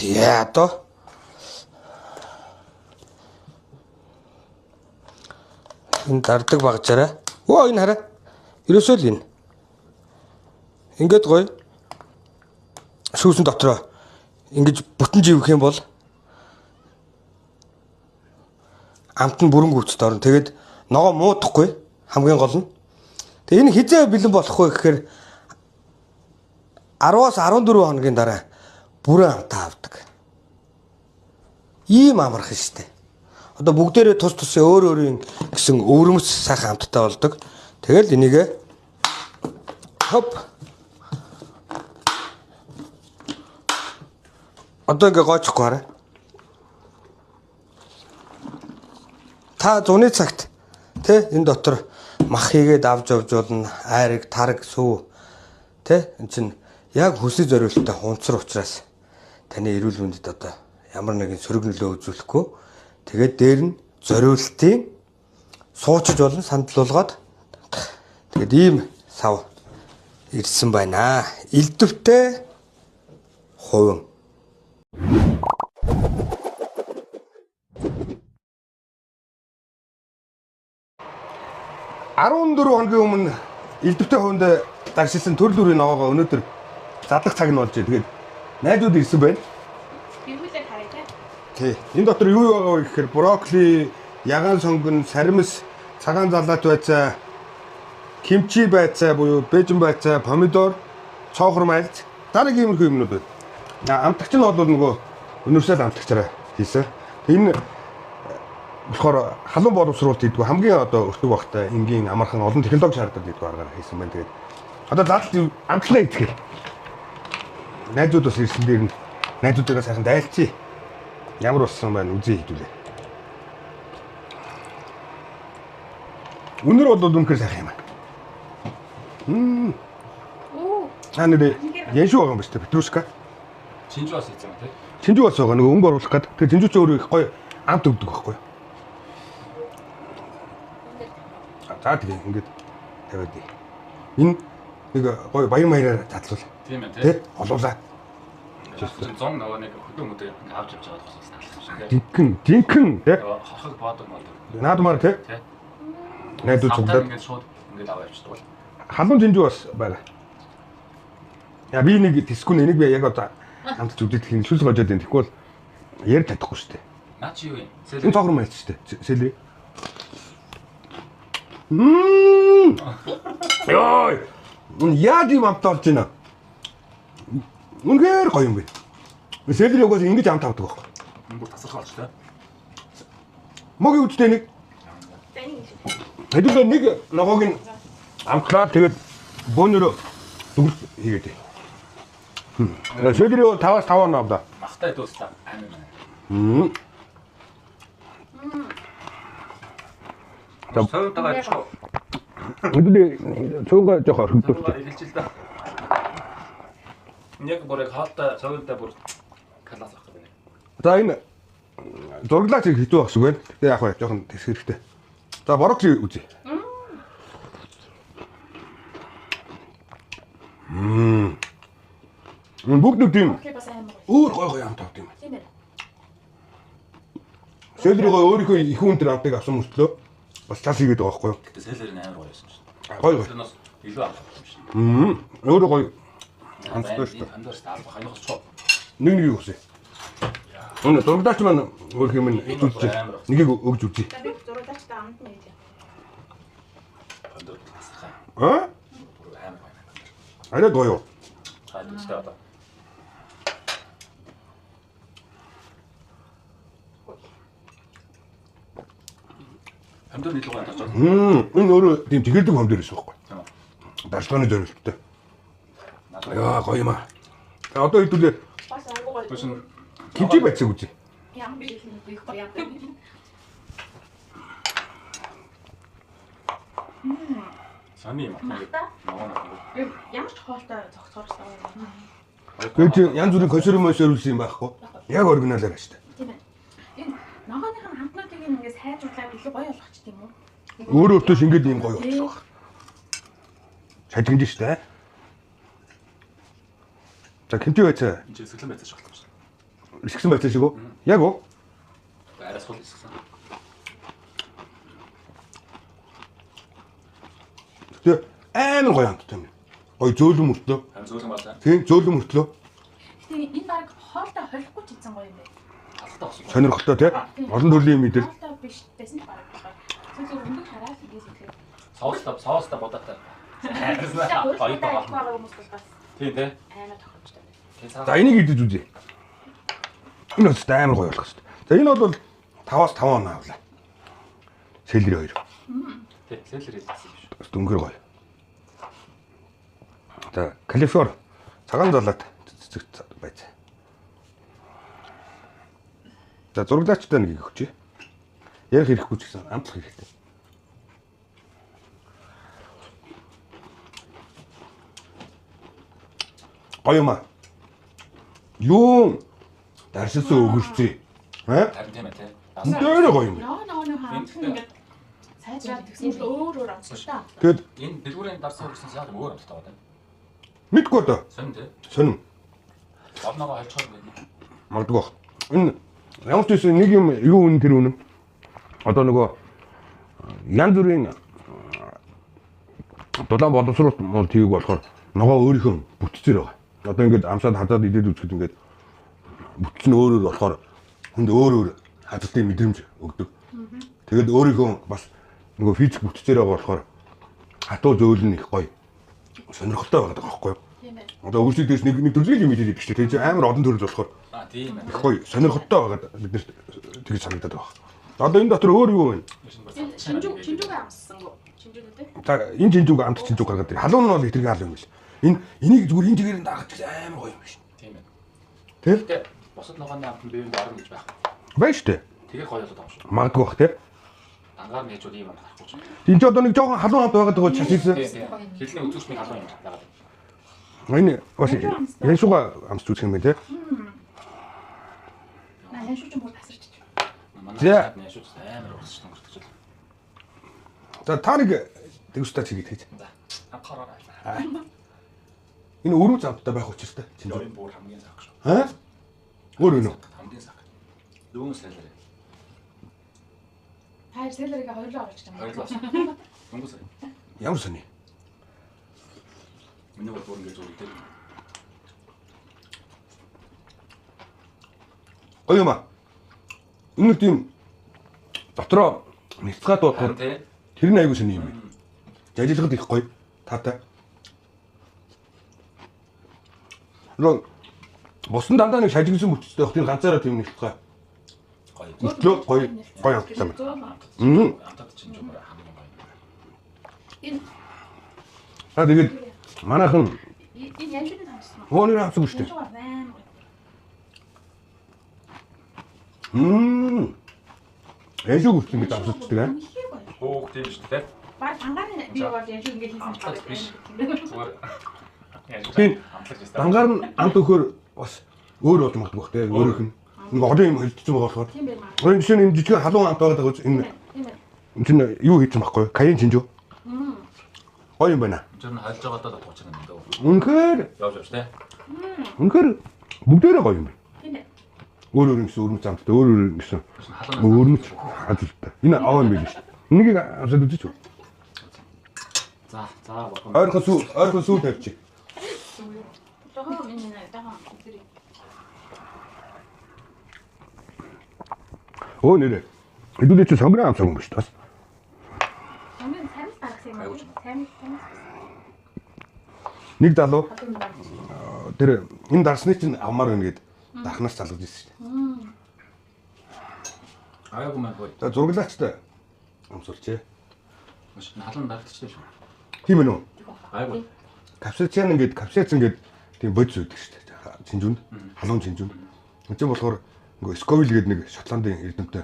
Яа то. Энэ дардаг багжаараа. Оо энэ хараа. Ерөөсөө л энэ. Ингээд гоё. Шүүсэн дотроо ингэж бүтэн живэх юм бол амт нь бүрэн гүцэд орно. Тэгээд ногоо муудахгүй хамгийн гол нь. Тэгээ энэ хизээ бэлэн болох вэ гэхээр 10-аас 14 хоногийн дараа бүрэн амтаа авдаг. Ийм амархан штэ. Одоо бүгдээрээ тус тусын өөр гэсэн өвөрмөц сайхан амттай болдог. Тэгэл энийг хоп. Одоо ингээ гоочихгүй хараа. Та зуны цагт тэ энэ дотор мах хийгээд авч явж болно. Айраг, тараг, сүв тэ эн чин яг хүсэл зориулттай хунцар учраас таны эрүүл мэндэд одоо ямар нэгэн сөрөг нөлөө үзүүлэхгүй. Тэгээд дээр нь зориултын суучиж болно, сандал болгоод. Тэгээд ийм сав ирсэн байна. Илдэвтэй хувин. Арван хоногийн өмнө илдэвтэй хувинд дагшилсан төрөл бүрийн ногоогоо өнөөдөр задлах цаг нь болж байна. Тэгээд найзууд ирсэн байна. Ирүүлээд харъя те. Тий. Энэ дотор юу байгаа вэ гэхээр брокколи, ягаан сонгон, саримс, цагаан залаат байцаа, кимчи байцаа буюу бэжин байцаа, помидор, цоохор майлз, дараагийн иймэрхүү юмнууд байна. Амтагч нь бол нөгөө универсал амтагчаараа хийсэн. Энэ болохоор халуун боловсруулалт хийдгүү хамгийн одоо өртөг багтай энгийн амархан олон технологи шаарддаг гэдэг аргаар хийсэн байна. Тэгээд одоо задлал амтлаа итгэл. Найзууд бас ирсэн дээр нь найзуудаараа сайхан дайлцъя. Ямар болсон байна үзье хэдүүлээ. Өнөр бол үнэхээр сайхан юм аа. Нэр яншуу байгаа юм ба шүү дээ. Петрушка. Чинжүү бас хийсэн юм тий. Чинжүү бас байгаа. Нөгөө өнгө оруулах гэдэг. Тэгээ чинжүү ч өөрөө их гоё амт өгдөг байхгүй юу? За тэгээ ингээд тавиад ий. Энэ нэг гоё баяр маяраар задлуул. Тийм ээ тий. Олуулаа. Зон нөгөө нэг хөдөө мөдөө авч явж байгаа болохоос таалах юм шиг. Динхэн тий. Хохог баадаг мод. Наадмаар тий. Найдууд цуглаад ингээд шууд ингээд аваа явчихдаг. халуун чинжүү бас байгаа. Яа би нэг тисгүн энийг би яг одоо хамт зүгдэх юм шүлс гожоод байна. Тэгэхгүй бол ярь чадахгүй шүү дээ. Наа чи юу юм? Энэ цогор маяц шүү дээ. Сэлри. Йой. Яа ди амт орж байна. Үнээр гоё юм бэ. Сэлри угаас ингэж амт авдаг байхгүй. Бүр тасархаа болч таа. Могийн үстэй нэг. Хэдүүлээ нэг ногоог нь амтлаа тэгээд бөөнөрөө дүгнэлт хийгээд. Сэлри бол 5-аас 5 оноо авда. Махтай дуустаа амин. Цаавтаа чоо. Хэдүүлээ цуунгаа жоохоо хөлдөөч. Хэлж л да. Яг бүр хаалтаа цаавтаа бүр калаас авах гэдэг. За энэ зурглаач хэдүү байх шиг байна. Тэгээ яг бай жоохон тэс хэрэгтэй. За брокколи үзье. Бүгд нэг тийм өөр гой амт авт юм. Тийм ээ. Сэлри гой өөрийнхөө их үнээр амтыг авсан мөртлөө бас цаас хийгээд байгаа байхгүй юу? Гэтэ сэлэрийн амар гоё байсан шүү дээ. Гоё. Тэрнээс илүү авах юм шиг. Өөрөө гоё амттай шүү дээ. Андаас таалах хаяхс чоо. Нэг юу үсэ. Өнө зурглаач маань өөр юм хэлүүлж нэгийг өгж үзье. За би зурагтаач та амт нь хийж. Андаа тасархаа. Аа? Амар гоё. Арай гоё. Хайдчихсан одоо. Хамдаа нийлүү гоо тачаад. Энэ өөрөө тийм тэгэрдэг хам дээр байсан байхгүй. Тийм үү. Дарчлагын зорилттой. Яа гоё юм аа. Одоо хэдүүлээ Бас айгуу гоё. Түшин кимчи байцаа үзье. Ям би их гоё юм. сами юм аа. Ногоо. Ямар ч хоолтой зогцоорсон юм. Тэгээд чи янз бүрийн консервмоос өрүүлсэн юм байхгүй. Яг оригиналаар штэ. Тийм ээ. Энэ ногооныхын хамтнуудыг ингээс хайжуулаад илүү гоё болгоч тийм үү? Өөрөө өөртөө шингээд ийм гоё болчихлоо. Шажигнж штэ. За кимчи байцаа. Энд сэглэн байцааж болчихсон. ишгсэн байцаа шиг үү? Яг уу? Арай сул хэсгсэн. Тэгээ амар гоё хамттай юм. Гоё зөөлөн мөртлөө. Харин зөөлөн байлаа. Тийм зөөлөн мөртлөө. Тэгээ энэ баг хоолтой холихгүй ч ийцэн гоё юм байна. Алхтаа болсон. Сонирхолтой тий. Олон төрлийн юм идэл. Хоолтой биш байсан ч баг. Зөвхөн өндөр хараад ингээс ихээр. Соустай бодоотой. Хоёр Хоёр таа байгаа. байгаа хүмүүс бас Тийм тий. амар тохиромжтой байна. За энийг идэж үзье. Энэ бас амар гоё болох шүү дээ. За энэ бол 5-аас 5 он авлаа. Сэлри 2. Тий, сэлэр хэлсэн биш. Бас дүнгээр гоё. За Калифорни цагаан залаад цэцэг байцаа. За зураглаачтай нэг өгчээ. Ярих хэрэггүй ч гэсэн амтлах хэрэгтэй. Гоё юм аа. Юу даршилсан өгөрчээ. Харин тийм ээ тий. Дээр гоё юм. Нөө хаан ингээд сайжраад тэгсэн бол өөр амттай. Тэгэд Энэ дэлгүүрийн дарсан үрсэн яг өөр амттай байна. мэдгүй одоо Сонь тий. сонирм Одноогоо хальчаар байна. магадгүй бах. Энэ ямар ч байсан нэг юм юу үнэ тэр үнэ. Одоо нөгөө янз бүрийн дулаан боловсруулалт мод тийг болохоор ногоо өөрийнхөө бүтцээр байгаа. Одоо ингээд амсаад хадаад идээд үзэхэд ингээд бүтц нь өөр болохоор хүнд өөр хадалтын мэдрэмж өгдөг. Тэгээд өөрийнхөө бас нөгөө физик бүтцээр байгаа болохоор хатуу зөөлн их гоё. Сонирхолтой байгаа байхгүй юу? Тийм ээ. Одоо өөрсдөө дэс нэг төрлийн юм идээд биш тийм амар олон төрөл болохоор Тийм ээ. гоё сонирхолтой байгаа биднэрт тэгж санагдаад байгаа. Одоо энэ дотор өөр юу вэ? Шинжүүгээ амссан гоо. Шинжүүгээ тий. За энэ жинжүүг амт жинжүүг гаргаад ирээ. Халуун нь бол их тэрэг хаал юм биш. Энийг зүгээр энэ жигээр нь даах гэж амар гоё юм биш. Тийм ээ. Тэ? Гэтэ босод ногооны амт нь биеинд орно гэж байх. Байна шүү дээ. Тэгээ гоё болоод байгаа шүү. Магадгүй бах тий. Ангаар нээж үл ийм юм гарахгүй ч. Энд ч одоо нэг жоохон халуун амт байгаад байгаа чашилсан. Хилний үзүүшний халуун юм байгаа. Энэ бас яшууга амсч үзэх юм байна тий. Наа яшууч юм бол тасарч. За. Манай шууд амар урсч өнгөрч байна. За та нэг дэгүстаа чигээд хийж. За. Анхаараа. Энэ өрөө замттай байх учиртай. Чиний бүр хамгийн сах шүү. Аа? Өөр өнөө. Хамгийн сах. Дүүн сэлэр. Хайр сэлэрийг хоёулаа оруулж байгаа юм. Хоёулаа. Дөнгөс. Ямар сони? Миний бүр ингэж үргэлжлээ. Гоё юм аа. Энэ тийм дотроо нэцгээ дуутахаар Тий. тэр нь аягүй сони юм байна. Ажиллахад их гоё. Таатай. Роо босон дандаа нэг шажигсан мөчтэй байх тийм ганцаараа тийм нэцгээ. Гоё. Өглөө гоё амттай байна. Антад чинь юм хамгийн гоё. Энэ Аа тэгээд манайхан энэ яшууны амссан. хооны амсаг шүү дээ. Яшуугаа байна. Яшуг үрсэн гэж амсагддаг аа. Хөөх тийм шүү дээ. Баг ангааны би бол яшуу ингэ хийсэн Амтад биш. Зүгээр. Тийм. Амтад биш. Дангаар нь амт өгөхөр бас өөр болж магадгүй бах те өөрийнх нь. Нэг олон юм хэлчихсэн байгаа болохоор. Тийм байх. Энэ жишээ нь энэ жижиг халуун амт байгаа даа энэ Тийм ээ. энэ чинь юу хийсэн байхгүй каян чинжүү. Гоё юм байна. Тэр нь хайлж байгаа даа тууч юм даа. Үнэхээр Явж тий. үнэхээр бүгдээрээ гоё юм байна. Тийм ээ. Өөр өөр гэсэн өрмөц амттай өөр өөр гэсэн Халуун. өрмөц хадалтай. Энэ аваа юм биш. Энийг авсад үзэж үү. За болон. Ойрхон сүү тавьчих. Тохоо минь тахаа тэр. Оо нэрэ. Хэдүүлээ чи сонгорын амсаг юм биш тас. Хамгийн самс гаргасан юм аа. Самс. Нэг залуу Хатан баг. тэр энэ дарсны чинь авмаар байна гэд дархнаас залгаж ирсэн шүү дээ. Аяг юм гоё. За зураглаачтай амсуулчээ. Маш халуун дагдчихсан шүү. Тийм ээ нөө. Аяг. Капсацин ингээд тийм бодис үүдэг шүү дээ. Чинжүүнд халуун чинжүүнд. Энд чинь болохоор нөгөө Scoville гэдэг нэг Шотландын эрдэмтэн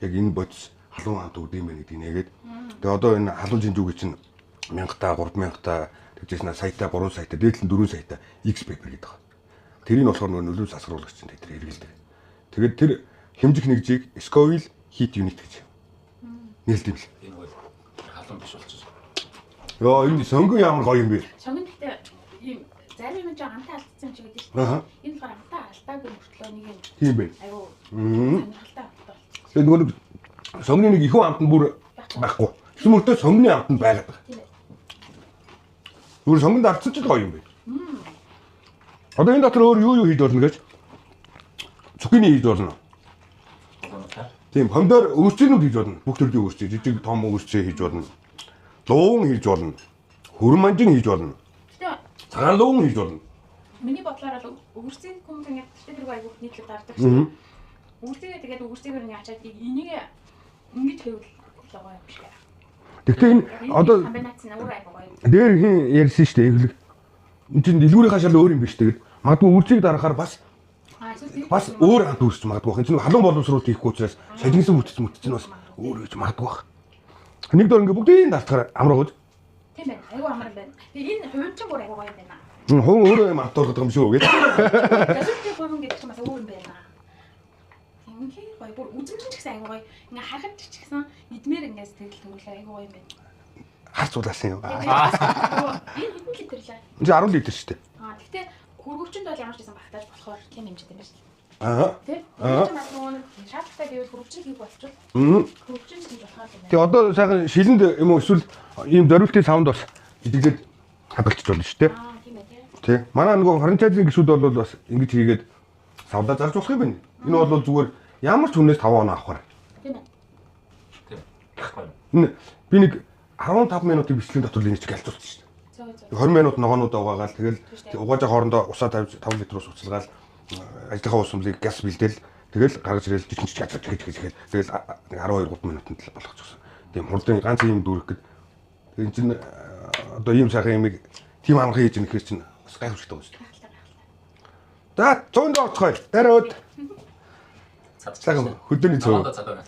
яг энэ бодис халуун хамт өгд юм байна гэдгийг нэгээд. Тэгээ одоо энэ халуун чинжүүг чинь 1000 та 3000 та тэгжсэн саятай 3 саятай дээдлэн 4 саятай X paper гэдэг байна. Тэрийг болохоор нөгөө нөлөө сасруулагч чинь тэр хэрэгэлдэг. Тэгээд тэр хэмжих нэгжийг Scoville heat unit гэж нээлт юм л. Энэ бол халуун биш болчихсон. Йоо энэ сонгон ямар гоё юм бэ? Сонгон гэхдээ ийм зарим юм жоо амтаа алдсан юм шиг гэдэг шүү Аа. дээ. Энэ болохоор амтаа алдаагүй мөртлөө нэг юм Тийм байна. айгу сонирхолтой болтой. Тэгээд нөгөө сонгоны нэг ихүү амтан бүр байхгүй. Тэм мөртөө сонгоны амтан байгаад байгаа. Тийм ээ. Зүгээр сонгонд ардсан ч гоё юм байна. Одоо энэ дотор өөр юу хийж болно гэж? Цукини хийж болно. Тийм, помидор өөрчнүүд хийж болно. Бүх төрлийн өөрчнөө, жижиг том өөрчнөө хийж болно. Луун хийж болно. Хөрманжин хийж болно. Гэтэ Цагаан луун хийж болно. миний бодлоор бол өвөрцгийн хүмүүс ингээд тэр айгу нийтлэл дардаг шүү. Өвөрцгээ тэгээд өвөрцгээр нэг ачаад энийг ингэж хэвэл гоё юм шиг. Гэхдээ энэ одоо комбинац нь өөр айгу гоё. дээр хин ярьсан шүү дээ. Эглэг. Энд чинь дэлгүүрийн шал өөр юм биш тэгээд магадгүй үржийг дарахаар бас өөр хамт үүсч магадгүй байх. Энэ чинь халуун боловсруулалт хийхгүй учраас шалгинсан мүтцэн бас өөр гэж магадгүй байх. Нэг дор ингээ бүгдийг дартахаар амраа гэж. Тийм ээ. Айгу амар байна. Тэгээ энэ хувь чинь бүр айгу гоё юм байна. Хүн өөрөө юм автуулдаг юм шүү гэж. Газар хөвөн гэдэг чинь бас өөр юм байна. Ингээ гоё бүр үзэмжин ч гэсэн айгу гоё. Ингээ харахад ч гэсэн эдмээр ингээ сэтгэл төрүүлээ айгу гоё юм байна. Харцуулаасан юм. Энэ хэдэн литр лээ? Энд 10 литр шүү дээ. Гэхдээ хөрвөгчөнд бол ямар ч байсан багтааж болохоор тийм хэмжээтэй юм байна шүү дээ. Аа. Тэ? Хөрвөгчөнд бас нөгөө шаардлагатай гэвэл хөрвөгчөнд хийх болчихвол хөрвөгчөнд хийж болохоор юм байна. Тэгээ одоо сайхан шилэнд юм уу эсвэл ийм зориултын савнд бас идэглээд хадгалчих болно шүү дээ. Тийм ээ тий. Тий. Манай нөгөө франчайзинг гишүүд бол бас ингэж хийгээд савдаа зарж болох юм байна. Энэ бол зүгээр ямар ч хүнээс 5 оноо авахар. Тийм ээ. Тийм. Баггүй. Энэ би нэг 15 минутын бичлэгийн дотор л энэ чиг альцуулчих шүү дээ. 20 минут ногоонууд угаагаал тэгэл угааж хоорондоо усаа 5 литр ус уцалгаал ажлынхаа ус сумлыг газ бэлдээл тэгэл гаргаж ирэл жижиг чацаж тэгэл 12 минутанд л болгочихсон. Тийм хурдан ганц юм дүүрэх гэд. Тэгээ энэ чинь одоо ийм сайхан юмыг тим амархан хийж нэхэр чинь бас гайхамшигтай байна шүү дээ. За 100 доо орцгоё. Дараад Цад. сайхан хөдөөний цөв. Цад байна.